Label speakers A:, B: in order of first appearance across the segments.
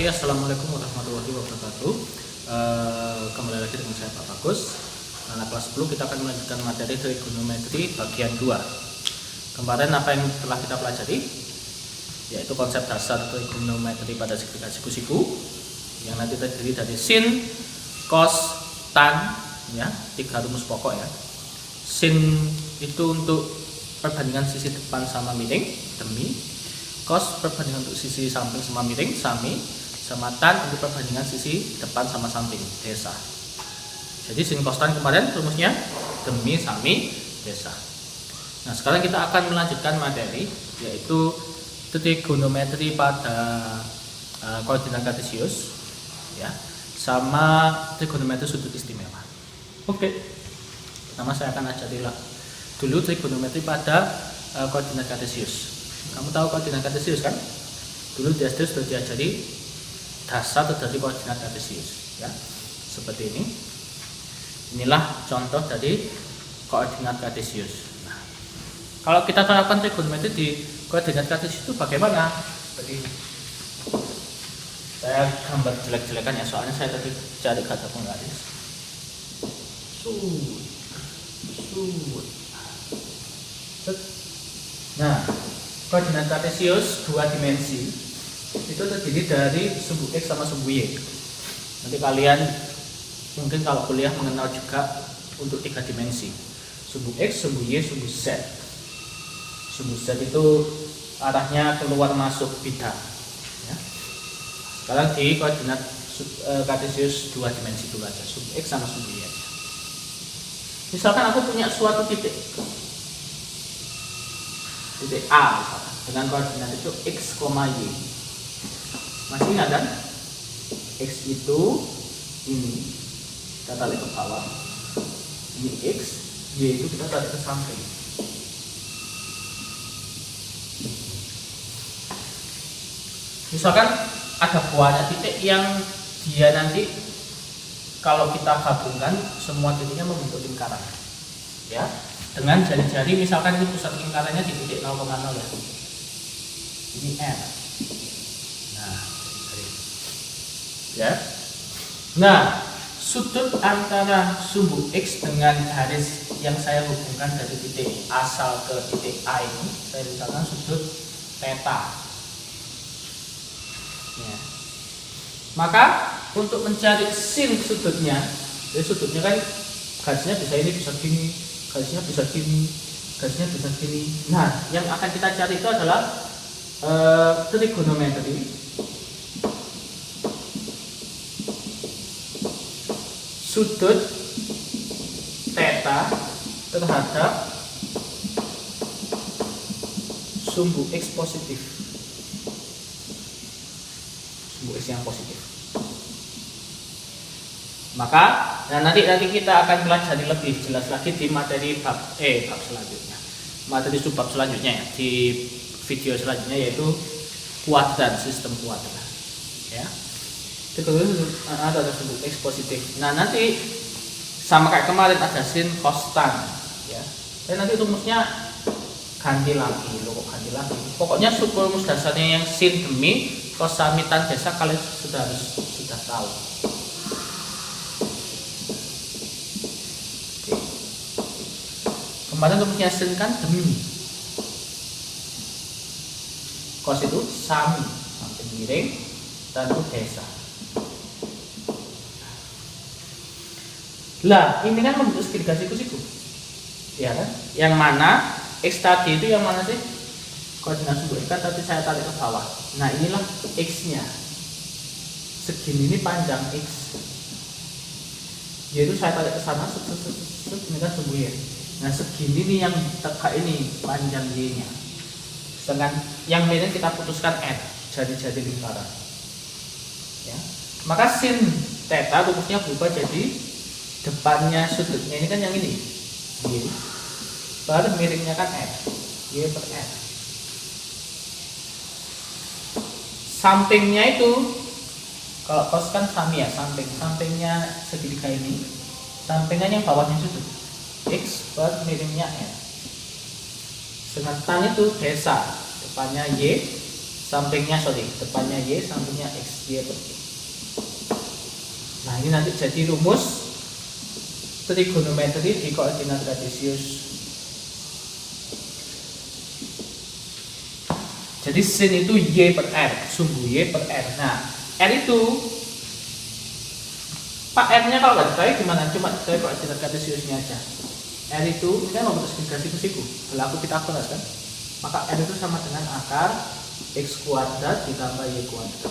A: Assalamualaikum warahmatullahi wabarakatuh. Kembali lagi dengan saya Pak Bagus. Anak kelas 10 kita akan melanjutkan materi trigonometri bagian 2. Kemarin apa yang telah kita pelajari? Yaitu konsep dasar trigonometri pada segitiga siku-siku yang nanti terdiri dari sin, cos, tan, ya, 3 rumus pokok ya. Sin itu untuk perbandingan sisi depan sama miring, demi. Cos perbandingan untuk sisi samping sama miring, sami. Sama tan untuk perbandingan sisi depan sama samping, desa. Jadi sin cos tan kemarin rumusnya demi, sami, desa. Nah, sekarang kita akan melanjutkan materi yaitu trigonometri pada koordinat kartesius, ya, sama trigonometri sudut istimewa. Oke. Pertama saya akan ajari dulu trigonometri pada koordinat kartesius. Kamu tahu koordinat kartesius kan? Dulu di SD sudah diajari dasar dari koordinat kartesius, ya. Seperti ini. Inilah contoh dari koordinat kartesius. Nah, kalau kita terapkan trigonometri di koordinat kartesius itu bagaimana? Jadi saya gambar jelek-jelekan ya, soalnya saya tadi cari kata penggaris. Nah, koordinat kartesius 2 dimensi itu terdiri dari sumbu X sama sumbu Y. Nanti kalian mungkin kalau kuliah mengenal juga untuk 3 dimensi, sumbu X, sumbu Y, sumbu Z. Sumbu Z itu arahnya keluar masuk bidang, ya. Sekarang di koordinat kartesius 2 dimensi dulu aja, sumbu X sama sumbu Y aja. Misalkan aku punya suatu titik A misalkan, dengan koordinat itu X, Y. Masih ingat kan? X itu ini, kita tarik ke bawah. Ini X, Y itu kita tarik ke samping. Misalkan ada buahnya titik yang dia nanti kalau kita gabungkan semua titiknya membentuk lingkaran, ya. Dengan jari-jari, misalkan ini pusat lingkarannya di titik 0,0 ya. Ini R. Nah, ya. Nah, sudut antara sumbu X dengan garis yang saya hubungkan dari titik asal ke titik A ini, saya misalkan sudut theta. Ya. Maka untuk mencari sin sudutnya, jadi sudutnya kan garisnya bisa ini, bisa gini, garisnya bisa gini, garisnya bisa gini. Nah, yang akan kita cari itu adalah trigonometri sudut theta terhadap sumbu X positif, sumbu X yang positif. Maka nanti kita akan pelajari lebih jelas lagi di materi bab selanjutnya, materi subbab selanjutnya ya, di video selanjutnya, yaitu kuadran, sistem kuadran, ya. Itu ada sumbu X positif. Nah, nanti sama kayak kemarin ada sin cos tan, ya. Dan nanti rumusnya ganti lagi, pokoknya rumus dasarnya yang sin demi, cos sami, tan desa kalian sudah tahu. Kemarin rumusnya sin kan demi, cos itu sami, samping miring, dan itu desa. Lah, ini kan membentuk segitiga siku-siku, ya kan? Yang mana X tadi itu yang mana sih? Koordinat sumbu X kan tadi saya tarik ke bawah. Nah, inilah X-nya. Segini ini panjang X. Yaitu saya tarik ke sana, ini kan sumbu Y. Nah, segini nih yang tegak ini panjang Y-nya. Sedangkan yang miring kita putuskan R, jari-jari lingkaran. Ya. Maka sin theta rumusnya berubah jadi depannya sudutnya ini kan yang ini, Y. Baru miringnya kan R, Y per R. Sampingnya itu, kalau cos kan sami ya, sampingnya segitiga ini, sampingnya yang bawahnya sudut X per miringnya R. Sedangkan tan itu desa, depannya Y, sampingnya depannya Y, sampingnya X, Y per Y. Nah ini nanti jadi rumus trigonometri di koordinat kartesius. Jadi sin itu Y per R, sumbu Y per R. Nah R itu Pak R nya kalau nggak diketahui gimana? Cuma diketahui koordinat kartesiusnya aja. R itu, ini kan memultiplikasi ke siku, berlaku Pitagoras kan? Maka R itu sama dengan akar X kuadrat ditambah Y kuadrat.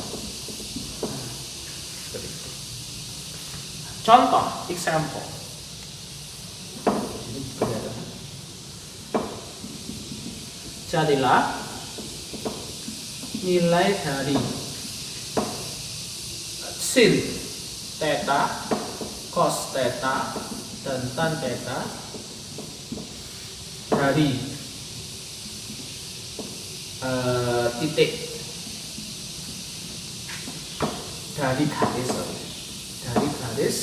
A: Contoh, example. Carilah nilai dari sin theta, cos theta, dan tan theta dari titik dari garis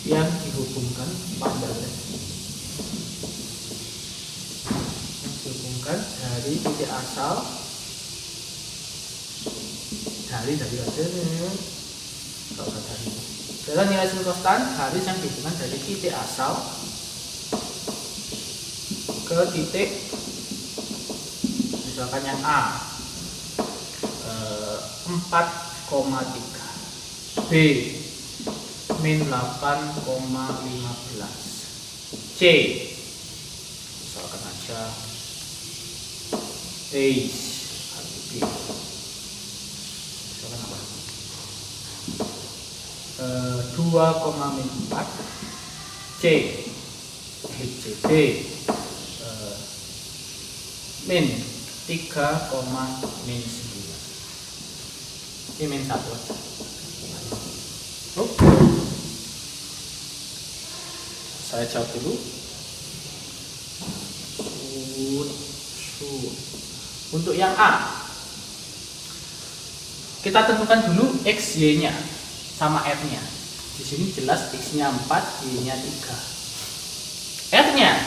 A: yang dihubungkan dari titik asal dari hasilnya. Dalam nilai sin cos tan, garis yang dihubungkan dari titik asal ke titik misalkan yang A 4,3, B min 8,15, C misalkan aja A misalkan apa 2,4, C B min 3,9. Ini min 1 aja. Saya jawab dulu. Untuk yang A, kita tentukan dulu X, Y-nya sama R-nya. Di sini jelas X-nya 4, Y-nya 3. R-nya,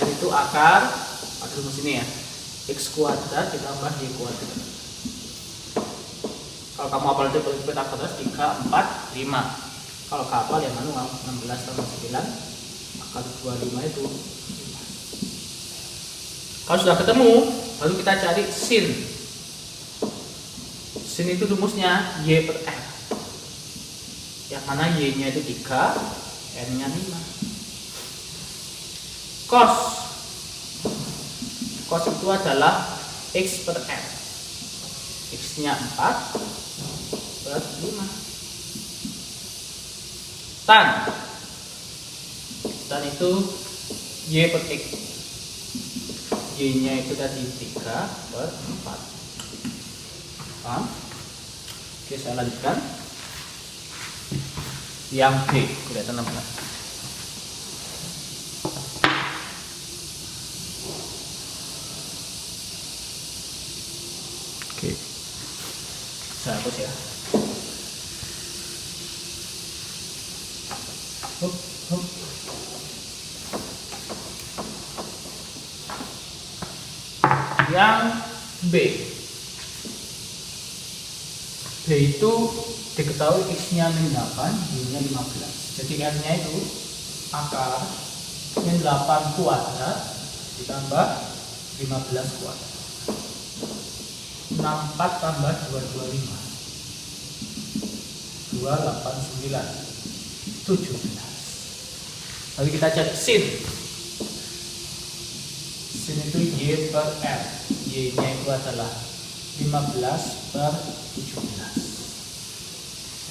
A: R itu akar, rumus ini ya, X kuadrat ditambah Y kuadrat. Kalau kamu hafal itu Pitagoras 3, 4, 5. Kalau hafal yang 16 tambah 9, akar 25 itu 5. Kalau sudah ketemu, baru kita cari sin. Sin itu rumusnya Y per R. Yang mana Y-nya itu 3, R-nya 5. Cos itu adalah X per R. X-nya 4 per 5. Tan itu Y per X. Y-nya itu tadi 3 per 4. Paham? Oke, saya lanjutkan. Yang B, kelihatan apa? Oke. Saya hapus ya. Yang B itu diketahui X-nya min 8, Y-nya 15. Jadi R-nya itu akar min 8 kuadrat ditambah 15 kuadrat. 64 tambah 225, 289, 17. Lalu kita cari sin. Sin itu Y per R. Y-nya itu adalah 15 per 17.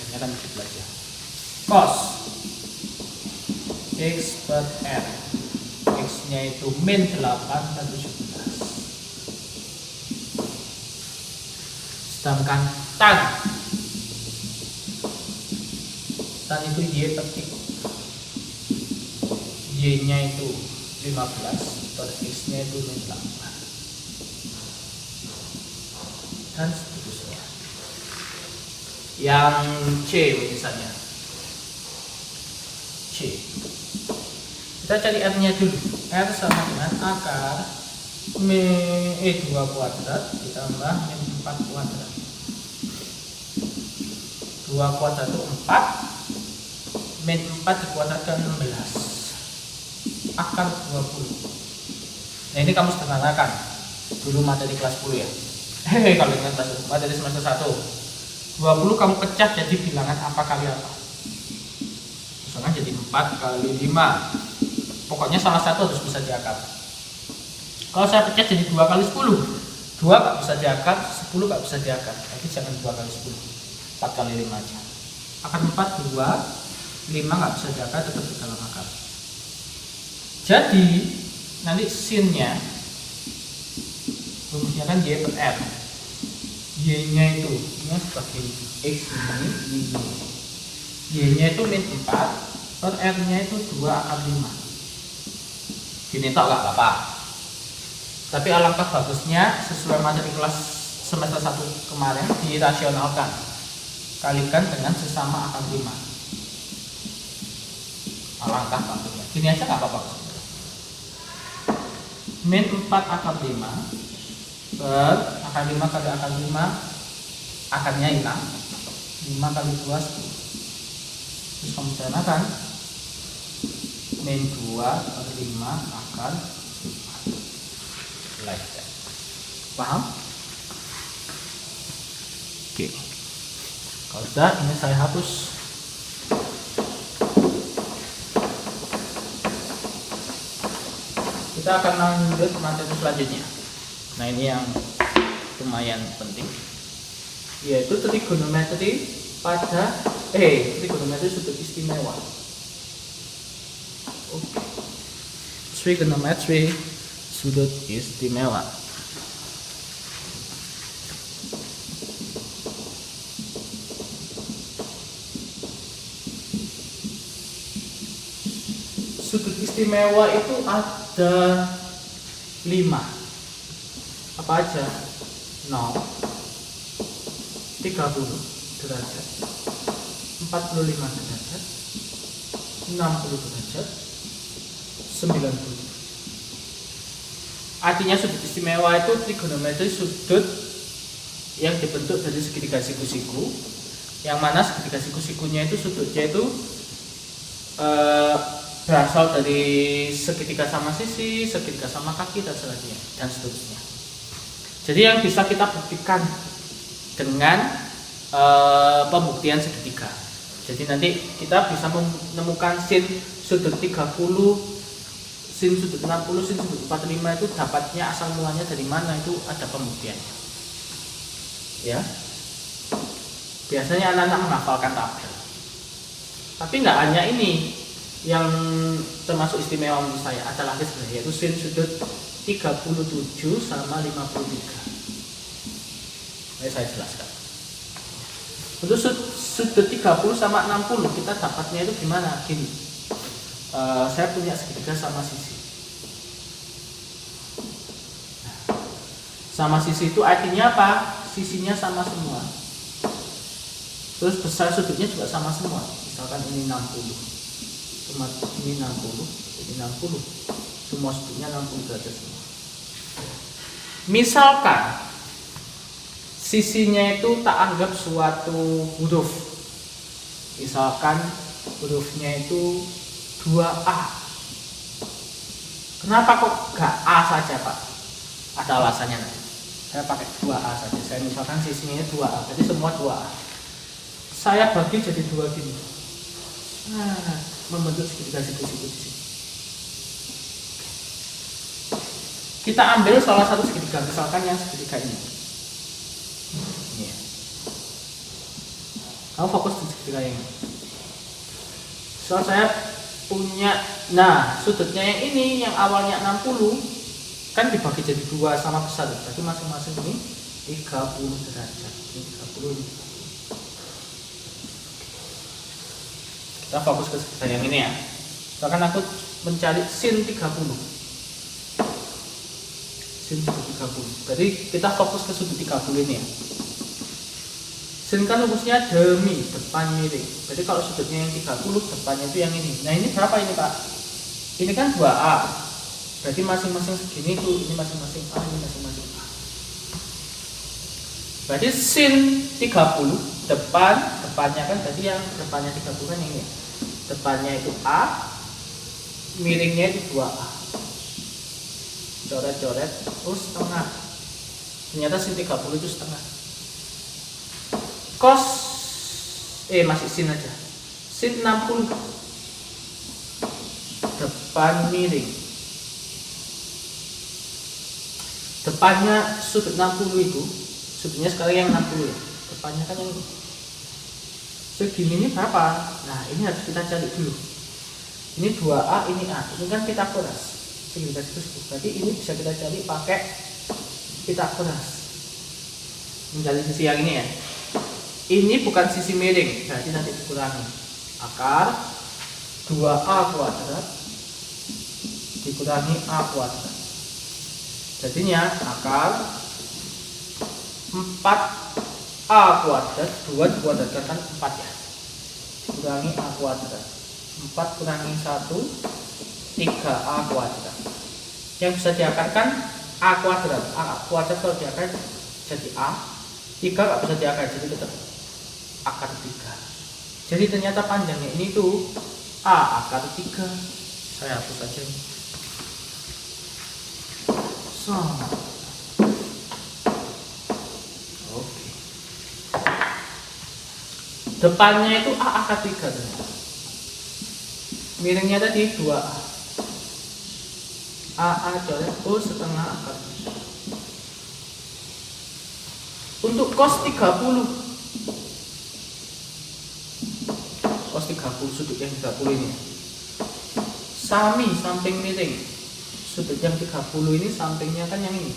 A: Ini kan 17 ya. Cos X per R. X-nya itu min 8 per 17. Sedangkan tan itu Y per X. Y-nya itu 15 per X-nya itu min 8. Dan seterusnya. Yang C misalnya, C, kita cari R-nya dulu. R sama dengan akar 2 kuadrat ditambah min 4 kuadrat. 2 kuadrat itu 4, min 4 dikuadratkan 16 akar 20. Nah ini kamu sederhanakan dulu materi kelas 10 ya. Kalau ingat materi semester 1 20 kamu pecah jadi bilangan apa kali apa. Misalkan jadi 4 kali 5. Pokoknya salah satu harus bisa diakar. Kalau saya pecah jadi 2 kali 10, 2 gak bisa diakar, 10 gak bisa diakar. Jadi jangan 2 kali 10, 4 kali 5 aja. Akar 4 2, 5 gak bisa diakar, tetap di dalam akar. Jadi nanti sinnya rumusnya kan y per r. Y nya itu sebagai x ini, y nya itu min 4 per r nya itu 2 akar 5. Gini tok gak apa-apa, tapi alangkah bagusnya sesuai materi kelas semester 1 kemarin dirasionalkan, kalikan dengan sesama akar 5. Alangkah bagusnya gini aja gak apa-apa. Min 4 akar 5 per akar 5 kali akar 5, akarnya hilang, 5 kali 2 10. Terus kamu sederhanakan, min 2 per 5 akar 4 like that. Paham? Oke. Kalau sudah, ini saya hapus. Kita akan lanjut materi selanjutnya. Nah ini yang lumayan penting, yaitu trigonometri pada trigonometri sudut istimewa. Oke. Trigonometri sudut istimewa. Sudut istimewa itu ada 5. Apa aja? 0, 30 derajat, 45 derajat, 60 derajat, 90. Artinya sudut istimewa itu trigonometri sudut yang dibentuk dari segitiga siku-siku, yang mana segitiga siku-sikunya itu sudutnya itu berasal dari segitiga sama sisi, segitiga sama kaki, dan selanjutnya dan seterusnya. Jadi yang bisa kita buktikan dengan pembuktian segitiga. Jadi nanti kita bisa menemukan sin sudut 30, sin sudut 60, sin sudut 45 itu dapatnya asal mulanya dari mana, itu ada pembuktiannya. Ya. Biasanya anak-anak menghafalkan tabel. Tapi nggak hanya ini yang termasuk istimewa menurut saya, ada lagi sebenarnya, yaitu sin sudut 37 sama 53. Ini saya jelaskan. Untuk sudut 30 sama 60 kita dapatnya itu gimana? Gini, saya punya segitiga sama sisi. Sama sisi itu artinya apa? Sisinya sama semua. Terus besar sudutnya juga sama semua. Misalkan ini 60. Ini 60, ini 60, semua sudutnya 60 derajat semua. Misalkan sisinya itu tak anggap suatu huruf, misalkan hurufnya itu 2A. Kenapa kok gak A saja Pak? Ada alasannya nanti. Saya pakai 2A saja. Saya misalkan sisinya 2A, jadi semua 2A. Saya bagi jadi 2 gini. Nah, membentuk segitiga siku-siku di sini. Kita ambil salah satu segitiga, misalkan yang segitiga ini. Kamu fokus di segitiga yang ini. Soal saya punya, nah sudutnya yang ini, yang awalnya 60 kan dibagi jadi 2 sama besar, jadi masing-masing ini 30 derajat. Ini 30 ini. Kita fokus ke segitiga yang ini ya. Misalkan aku mencari sin 30. Sin sudut 30. Jadi kita fokus ke sudut 30 ini ya. Sin kan rumusnya demi, depan miring. Jadi kalau sudutnya yang 30, depannya itu yang ini. Nah ini berapa ini Pak? Ini kan 2A. Berarti masing-masing segini tuh, ini masing-masing A, ini masing-masing A. Berarti sin 30 depannya kan, berarti yang depannya 30 kan ini. Depannya itu A, miringnya itu 2A. Coret-coret, oh setengah. Ternyata sin 30 itu setengah. Cos masih sin aja. Sin 60 depan miring. Depannya sudut 60 itu, sudutnya sekarang yang 60 ya. Depannya kan yang segini ini berapa? Nah, ini harus kita cari dulu. Ini 2A, ini A. Ini kan Pitagoras. Segitiga siku. Berarti ini bisa kita cari pakai Pitagoras. Mencari sisi yang ini ya. Ini bukan sisi miring, berarti nanti dikurangi. Akar 2A kuadrat dikurangi A kuadrat. Jadinya akar 4A kuadrat, 2 dikuadratkan kan 4 ya. Dikurangi A kuadrat. 4 kurangi 1, 3A kuadrat. Yang bisa diakarkan A kuadrat. A kuadrat kalau diakar jadi A. 3 nggak bisa diakar, jadi tetap akar 3. Jadi ternyata panjangnya ini tuh A akar 3. Saya hapus aja ini. Oke. Depannya itu A akar 3 ternyata. Miringnya tadi 2A. AA coret O setengah akar 3. Untuk cos 30, cos 30 sudut yang 30 ini sami samping miring. Sudut yang 30 ini sampingnya kan yang ini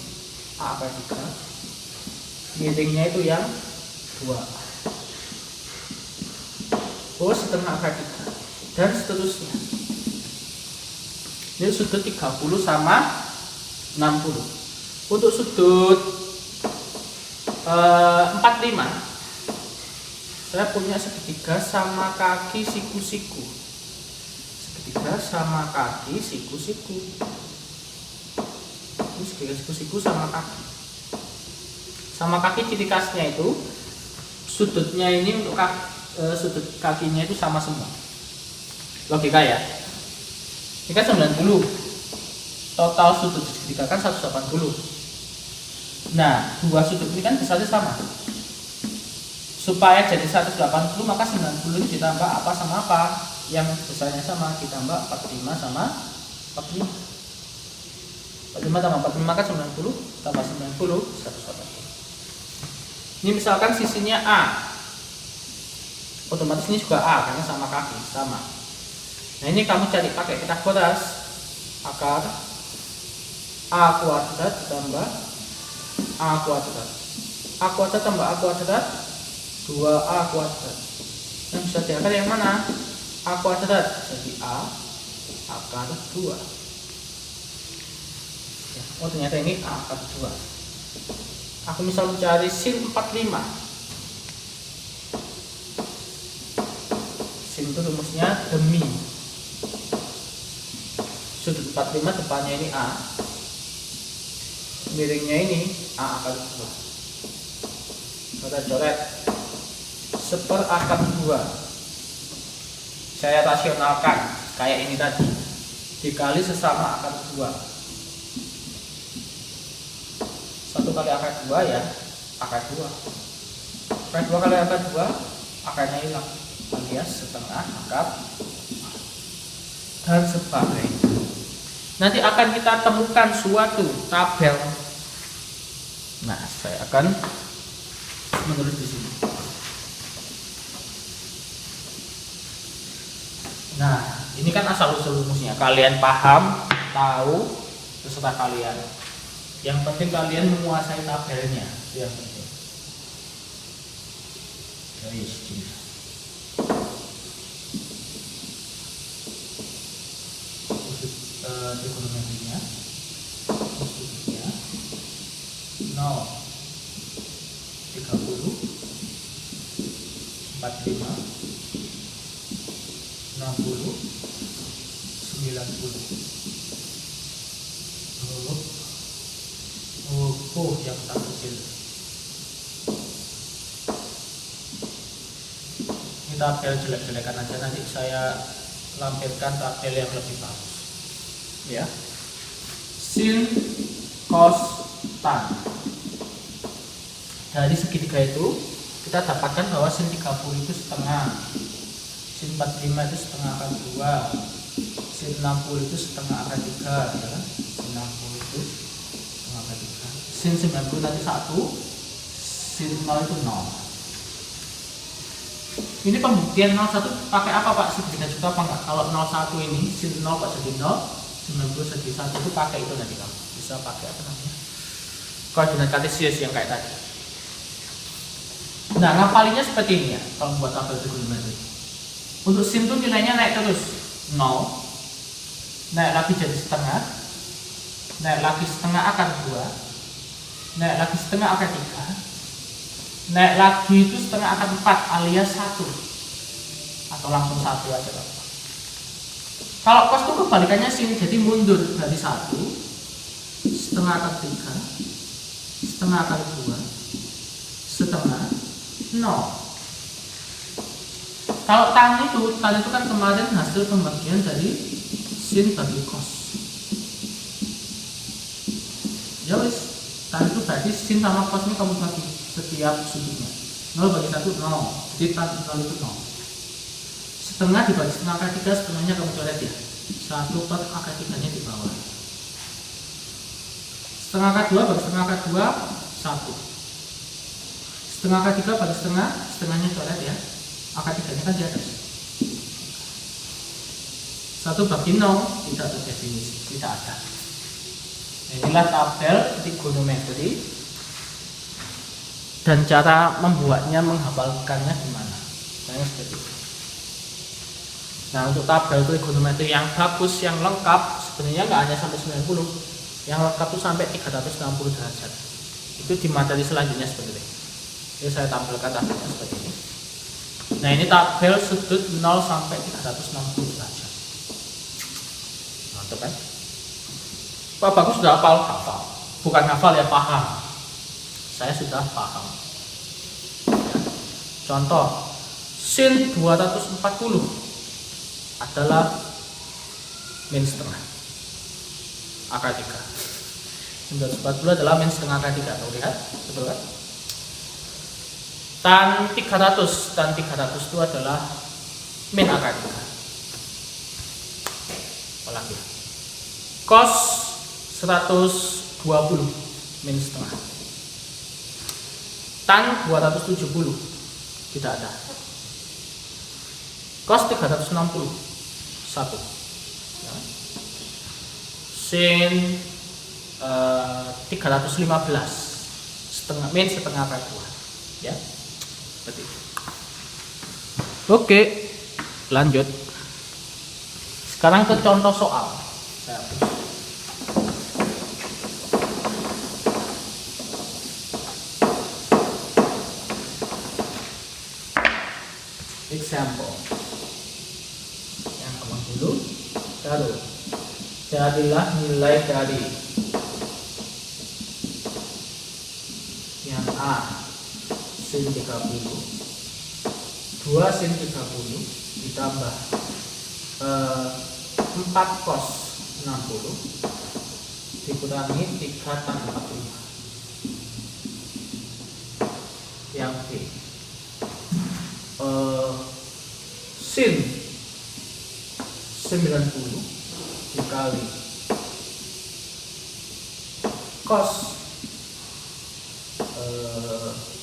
A: A akar 3, miringnya itu yang 2A. O setengah akar 3 dan seterusnya. Ini sudut 30 sama 60. Untuk sudut 45 saya punya segitiga sama kaki siku-siku. Segitiga sama kaki siku-siku. Ini segitiga siku-siku sama kaki. Sama kaki ciri khasnya itu sudutnya ini untuk sudut kakinya itu sama semua. Logika ya. Ini kan 90. Total sudut segitiga kan 180. Nah, dua sudut ini kan besarnya sama. Supaya jadi 180 maka 90 ini ditambah apa sama apa? Yang besarnya sama ditambah 45 sama 45. 45 tambah 45 kan 90 tambah 90 180. Ini misalkan sisinya A. Otomatis ini juga A karena sama kaki, sama. Nah, ini kamu cari pakai Pitagoras. Akar A kuadrat ditambah A kuadrat. A kuadrat tambah A kuadrat 2A kuadrat. Yang bisa diakar yang mana? A kuadrat. Jadi A akar 2 ya. Oh ternyata ini A akar 2. Aku misal mencari sin 45. Sin itu rumusnya demi sudut 45 depannya ini A, miringnya ini A akar 2. Coret-coret seperakar 2. Saya rasionalkan kayak ini tadi, dikali sesama akar 2. 1 kali akar 2 ya akar 2. Akar 2 kali akar 2 akarnya hilang, alias setengah akar dan sebagainya. Nanti akan kita temukan suatu tabel. Nah, saya akan menulis di sini. Nah, ini kan asal-usul rumusnya. Kalian paham, tahu, terserah kalian. Yang penting kalian menguasai tabelnya, itu yang penting. Guys, trigonometrinya, sudutnya 0, 30, 45, 60, 90. yang tak kecil. Ini tabel jelek-jelekan aja, nanti saya lampirkan tabel yang lebih bagus ya. Sin, cos, tan. Dari segitiga itu kita dapatkan bahwa sin 30 itu setengah, sin 45 itu setengah akar 2, sin 60 itu setengah akar 3 ya. Sin 60 itu setengah akar 3, sin 90 nanti 1, sin 0 itu 0. Ini pembuktian 01 pakai apa Pak? Segitiga juga apa enggak? Kalau 01 ini sin 0 kok jadi 0, 90 jadi 1, itu pakai itu nanti kamu bisa pakai apa namanya, koordinat kartesius yang kayak tadi. Nah, ngapalinya seperti ini ya kalau buat tabel trigonometri. Untuk sin itu nilainya naik terus, 0, naik lagi jadi setengah, naik lagi setengah akar 2, naik lagi setengah akar 3, naik lagi itu setengah akar 4 alias 1, atau langsung 1 aja Pak. Kalau cos itu kebalikannya sin, jadi mundur dari 1, setengah akar 3, setengah akar 2, setengah 0. Kalau tan itu kan kemarin hasil pembagian dari sin bagi cos. Ya wis, tan itu berarti sin sama cos ini kamu bagi setiap sudutnya. 0 bagi 1 0. Jadi tan 0 itu 0. Setengah dibagi setengah akar 3, setengahnya kamu coret ya. 1 per akar 3-nya di bawah. Setengah akar 2 bagi setengah akar 2 1. Setengah akar 3 bagi setengah, setengahnya coret ya. Akar 3-nya kan di atas. 1 bagi 0 tidak terdefinisi, tidak ada. Inilah tabel trigonometri dan cara membuatnya, menghafalkannya gimana. Saya seperti itu. Nah, untuk tabel trigonometri yang bagus, yang lengkap, sebenarnya nggak hanya sampai 90, yang lengkap itu sampai 360 derajat. Itu di materi selanjutnya seperti ini. Jadi saya tampilkan tabelnya seperti ini. Nah, ini tabel sudut 0 sampai 360 derajat. Mantap kan? Pak Bagus sudah hafal, bukan hafal ya, paham. Saya sudah paham. Ya. Contoh, sin 240 adalah min setengah akar 3. 940 adalah min setengah akar 3. Tuh lihat, betul kan? Tan 300 itu adalah min akar 3. Apalagi cos 120 min setengah. Tan 270 tidak ada. Cos 360 1 ya. Sin 315 setengah min setengah akar 2 ya. Seperti itu. Oke, lanjut. Sekarang ke contoh soal. Saya hapus. Example. Yang gampang dulu. Taruh. Jadilah nilai dari yang A sin 30, 2 sin 30 ditambah 4 cos 60 dikurangi 3 tan 45. Yang B sin 90 dikali cos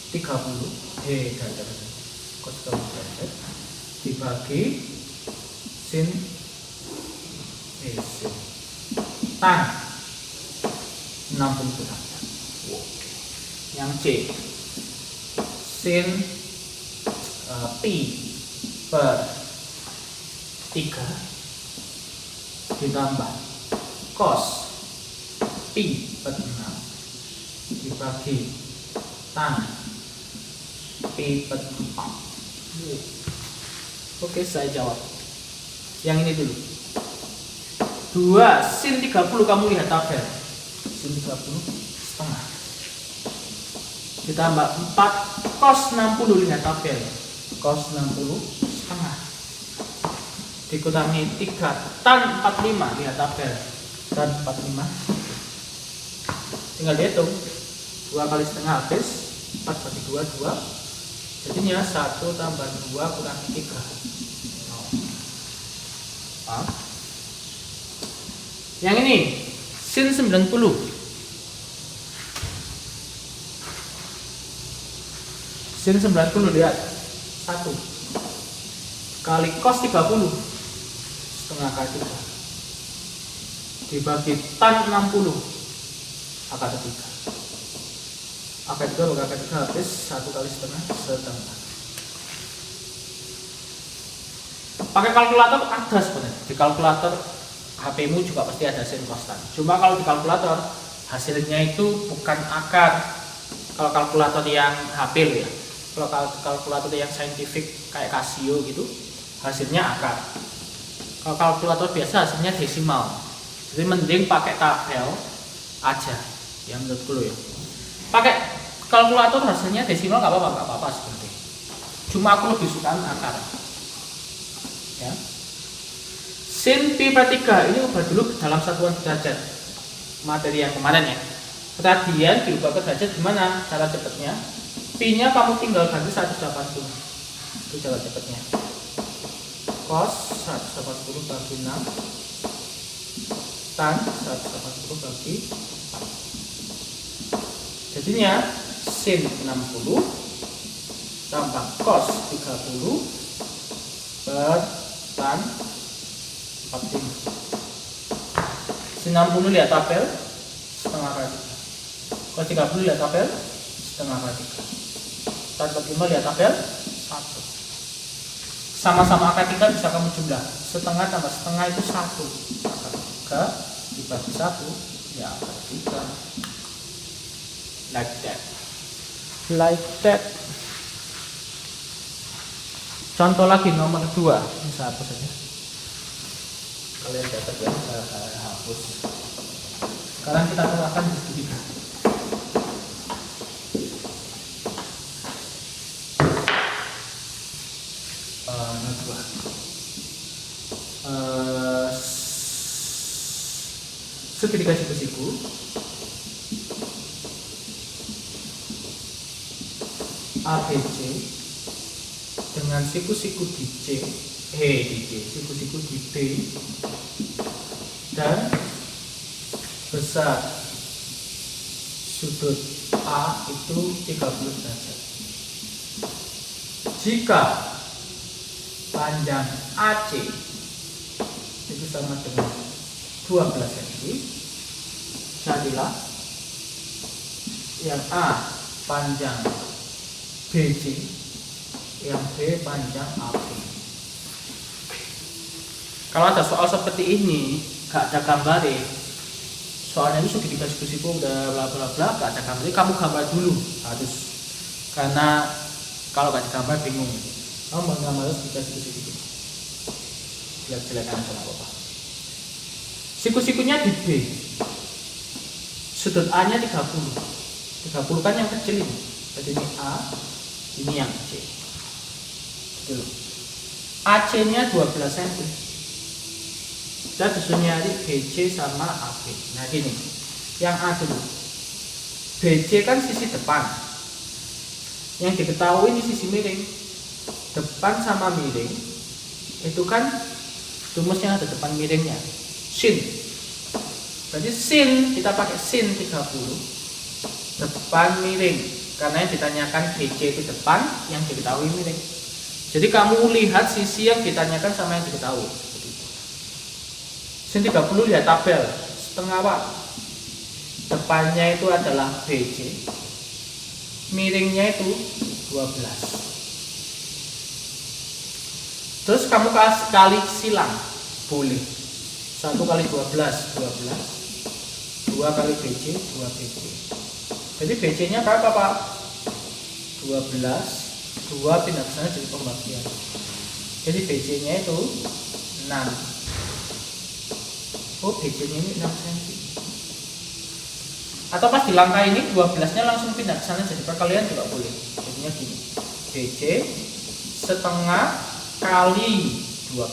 A: 30 derajat cos 30 derajat dibagi sin tan 60 derajat. Yang C sin pi per 3 ditambah cos pi per 6 dibagi tan pi per 4. Oke, saya jawab yang ini dulu. 2 sin 30, kamu lihat tabel sin 30 setengah ditambah 4 cos 60, lihat tabel, cos 60 setengah dikurangi 3 tan 45, lihat tabel, tan 45, tinggal dihitung 2 kali setengah habis, 4 bagi 2 2, jadinya 1 tambah 2 kurang 3. Yang ini sin 90, sin 90, lihat 1 kali cos 30 setengah kali 3 dibagi tan 60 akar 3, akar 2 bagi akar 3 habis 1 kali setengah setengah. Pakai kalkulator ada sebenarnya, di kalkulator HP-mu juga pasti ada sin kostan. Cuma kalau di kalkulator hasilnya itu bukan akar. Kalau kalkulator yang HP lo ya. Kalau kalkulator yang scientific kayak Casio gitu, hasilnya akar. Kalau kalkulator biasa hasilnya desimal. Jadi mending pakai tabel aja. Ya menurutku lo ya. Pakai kalkulator hasilnya desimal nggak apa-apa sebenarnya. Cuma aku lebih suka akar. Ya. Sin pi per 3 ini ubah dulu dalam satuan derajat, materi yang kemarin ya. Radian diubah ke derajat gimana cara cepatnya? Pi nya kamu tinggal ganti 180, itu cara cepatnya. Cos 180 bagi 6 tan 180 bagi 4, jadinya sin 60 tambah cos 30 per tan 45. Sin 60 lihat tabel setengah kali 3. Cos 30 lihat tabel setengah kali 3. Tan 45 lihat tabel 1. Sama-sama akar 3 bisa kamu jumlah. Setengah tambah setengah itu 1. Akar 3 dibagi 1 ya akar 3. Like that. Like that. Contoh lagi nomor 2. Ini saya hapus saja. Kalian dapat ya, saya hapus. Sekarang kita terapkan di segitiga. Nomor 2. Segitiga siku-siku. ABC dengan siku-siku di C, siku-siku di B dan besar sudut A itu 30 derajat. Jika panjang AC itu sama dengan 12 cm, jadilah yang A panjang BC, yang B panjang AB. Kalau ada soal seperti ini gak ada gambarnya, soalnya itu segitiga siku-siku udah bla bla bla, gak ada gambarnya, kamu gambar dulu harus, karena kalau gak digambar bingung. Kamu mau gambar segitiga siku-siku, lihat jelekan aja gak apa-apa. Siku-sikunya di B, sudut A nya 30 kan yang kecil ini, jadi ini A, ini yang C. AC nya 12 cm. Kita disuruh nyari BC sama AB. Nah gini, yang A dulu. BC kan sisi depan. Yang diketahui ini sisi miring. Depan sama miring itu kan rumusnya ada depan miringnya. Sin. Berarti sin kita pakai sin 30. Depan miring. Karena yang ditanyakan BC itu depan, yang diketahui miring. Jadi kamu lihat sisi yang ditanyakan sama yang diketahui. Seperti itu. Sin 30 lihat tabel setengah watt. Depannya itu adalah BC, miringnya itu 12. Terus kamu kali silang, boleh 1 kali 12 2 kali BC 2 BC. Jadi BC nya berapa Pak? 12, 2 pindah ke sana jadi pembagian. Jadi BC nya itu 6. Oh BC nya ini 6 cm. Atau pas di langkah ini 12-nya langsung pindah ke sana jadi perkalian juga boleh. Jadinya gini. BC setengah kali 12.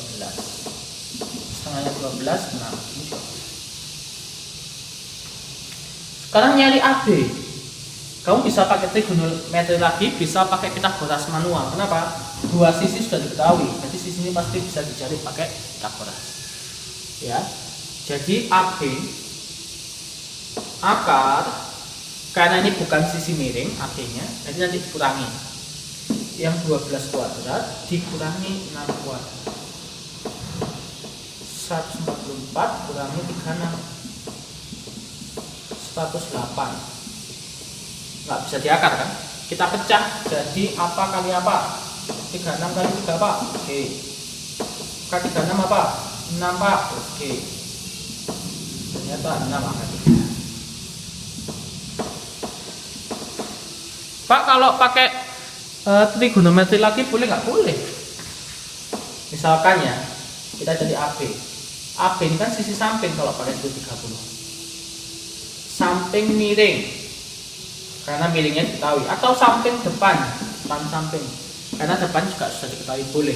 A: Setengahnya 12, 6. Sekarang nyari AB. Kamu bisa pakai trigonometri lagi, bisa pakai Pitagoras manual. Kenapa? Dua sisi sudah diketahui, jadi sisi ini pasti bisa dicari pakai Pitagoras. Ya, jadi AB akar, karena ini bukan sisi miring AB-nya, jadi nanti dikurangi. Yang 12 kuadrat dikurangi 6 kuadrat. 144 kurangi 36, 108. Nggak bisa diakar kan? Kita pecah jadi apa kali apa? 36 kali 3 apa? Oke. Kali 36 apa? 6 Pak. Oke. Ternyata 6 angka 3. Pak, kalau pakai trigonometri lagi boleh nggak? Boleh. Misalkan ya, kita jadi AB. AB ini kan sisi samping kalau pakai 30. Samping miring. Karena miringnya diketahui, atau samping depan samping, karena depan juga sudah diketahui boleh.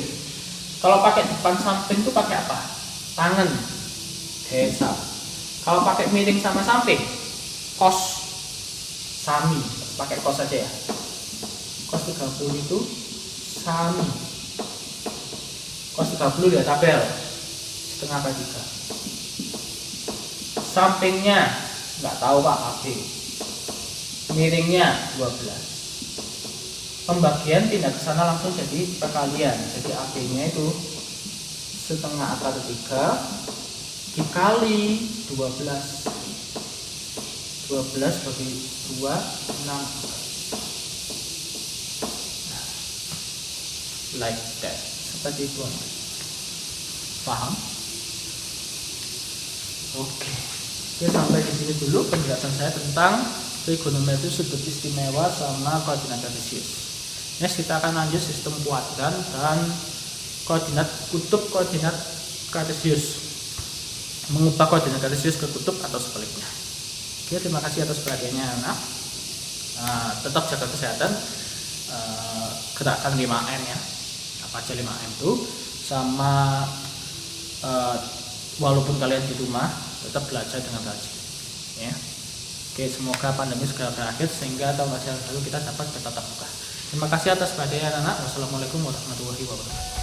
A: Kalau pakai depan samping itu pakai apa? Tangan, desa. Kalau pakai miring sama samping, cos, sami, pakai cos saja ya. Cos 30 itu sami. Cos 30 ya tabel setengah kali 3. Sampingnya nggak tahu Pak, AB. Miringnya 12. Pembagian pindah ke sana langsung jadi perkalian. Jadi AB-nya itu setengah akar 3 dikali 12. 12 bagi 2, 6. Like that. Seperti itu. Paham? Oke. Oke, sampai di sini dulu penjelasan saya tentang trigonometri sudut istimewa sama koordinat kartesius. Next kita akan lanjut sistem kuadran dan koordinat kutub koordinat kartesius. Mengubah koordinat kartesius ke kutub atau sebaliknya. Oke, terima kasih atas perhatiannya anak. Tetap jaga kesehatan. Gerakan 5M ya. Apa aja 5M itu sama walaupun kalian di rumah tetap belajar dengan rajin. Ya. Oke, semoga pandemi segera berakhir sehingga tahun ajaran baru kita dapat bertatap muka. Terima kasih atas perhatian anak. Wassalamualaikum warahmatullahi wabarakatuh.